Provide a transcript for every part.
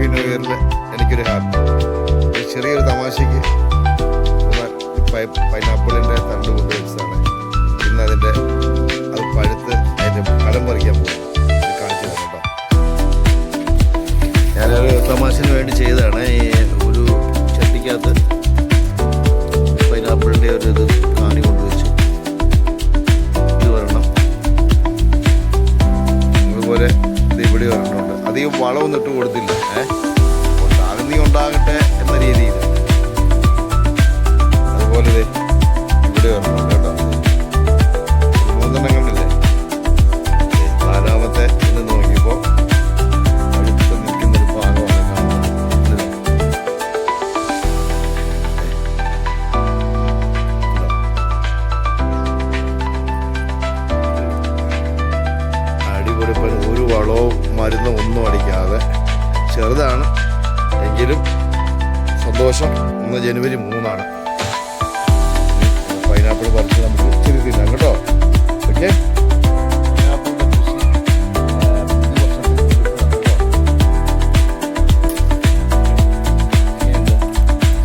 Happy new ഇയറിൽ എനിക്കൊരു ചെറിയൊരു തമാശയ്ക്ക് പൈനാപ്പിളിൻ്റെ തണ്ട് കൊണ്ടുവച്ചതാണ്. ഇന്ന് അത് പഴുത്ത് അതിൻ്റെ ഫലം പറിക്കാൻ പോകും. കാണിച്ചു തരാം കേട്ടോ. ഞാനൊരു തമാശന് വേണ്ടി ചെയ്തതാണ്. ഈ ഒരു ചട്ടിക്കകത്ത് പൈനാപ്പിളിൻ്റെ ഒരു ഇത് കാണി കൊണ്ടുവച്ചു. ഇത് വരണം, അതുപോലെ ഇത് ഇവിടെ വരണമുണ്ട്. അധികം വളമൊന്നും ഇട്ട് കൊടുത്തില്ല. ഉണ്ടാകുന്നീ ഉണ്ടാകട്ടെ എന്ന രീതിയിൽ. അതുപോലെ ഇവിടെ വരണമുണ്ട് കേട്ടോ. മൂന്നെണ്ണം കണ്ടില്ലേ? നാലാമത്തെ ഇന്ന് നോക്കിയപ്പോൾ അടുത്ത് നിൽക്കുന്നൊരു ഭാഗമാണ് കാണുന്നത്. അടിപൊളിപ്പൻ, ഒരു വളവും മരുന്നും ഒന്നും അടിക്കാതെ ചെറുതാണ് എങ്കിലും സന്തോഷം. ഇന്ന് ജനുവരി 3 പൈനാപ്പിൾ പറിച്ച് നമുക്ക് ഇച്ചിരി തിന്നാം കേട്ടോ. ഓക്കെ,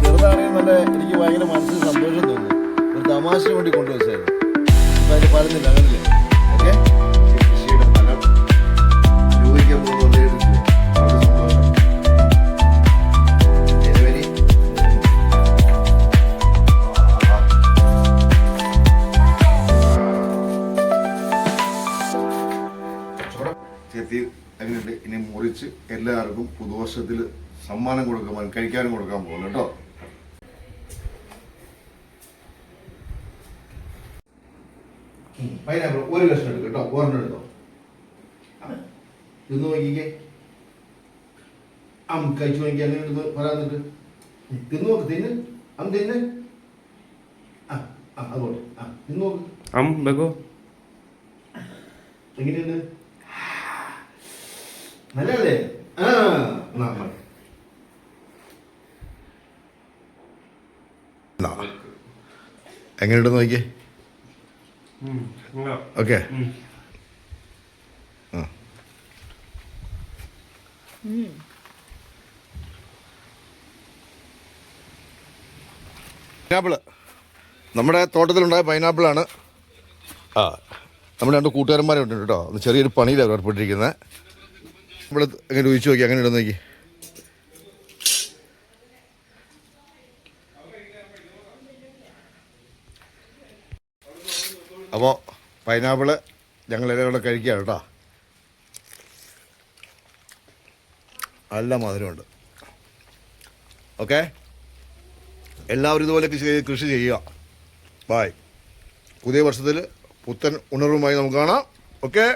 ചെറുതാണെങ്കിൽ നല്ല എനിക്ക് ഭയങ്കര മനസ്സിൽ സന്തോഷം തോന്നുന്നു. ഒരു തമാശ വേണ്ടി കൊണ്ടുവച്ചായിരുന്നു. അപ്പം അതിന് പറയുന്നില്ല അങ്ങനല്ലേ? ഓക്കെ, കൃഷിയുടെ ഫലം ചോദിക്കാൻ പോകുന്നത് ചെത്തി അങ്ങനെയുണ്ട്. ഇനി മുറിച്ച് എല്ലാവർക്കും പുതുവർഷത്തിൽ സമ്മാനം കൊടുക്കാൻ കഴിക്കാനും കൊടുക്കാൻ പോകുന്നു കേട്ടോ. പൈനാപ്പിൾ ഒരു കഷ്ണം എടുക്കും കേട്ടോ. ഒരെണ്ണം എടുത്തോ. ഇന്ന് നോക്കിക്കേ, കഴിച്ചു നോക്കി. അങ്ങനെ എടുത്ത് പറയാന്നിട്ട് തിന്നു നോക്ക്. തിന്ന് തിന്ന്. അതുപോലെ തിന്നു നോക്ക്. എങ്ങനെയുണ്ട്? നല്ലല്ലേ? എങ്ങനെയുണ്ടെന്ന് നോക്കിയേ. ഓക്കെ, പൈനാപ്പിള് നമ്മുടെ തോട്ടത്തിലുണ്ടായ പൈനാപ്പിളാണ്. നമ്മുടെ 2 കൂട്ടുകാരന്മാരെ ഉണ്ട് കേട്ടോ. ചെറിയൊരു പണിയിലാണ് ഏർപ്പെട്ടിരിക്കുന്നത്. നമ്മൾ എങ്ങനെ രുചിച്ച് നോക്കി. അങ്ങനെ ഇടുന്ന നോക്കി. അപ്പോൾ പൈനാപ്പിള് ഞങ്ങളെല്ലാം കൂടെ കഴിക്കുകയാണ് കേട്ടോ. നല്ല മധുരമുണ്ട്. ഓക്കെ, എല്ലാവരും ഇതുപോലെ കൃഷി ചെയ്യുക. ബായ്. പുതിയ വർഷത്തിൽ പുത്തൻ ഉണർവുമായി നമുക്ക് കാണാം. ഓക്കെ.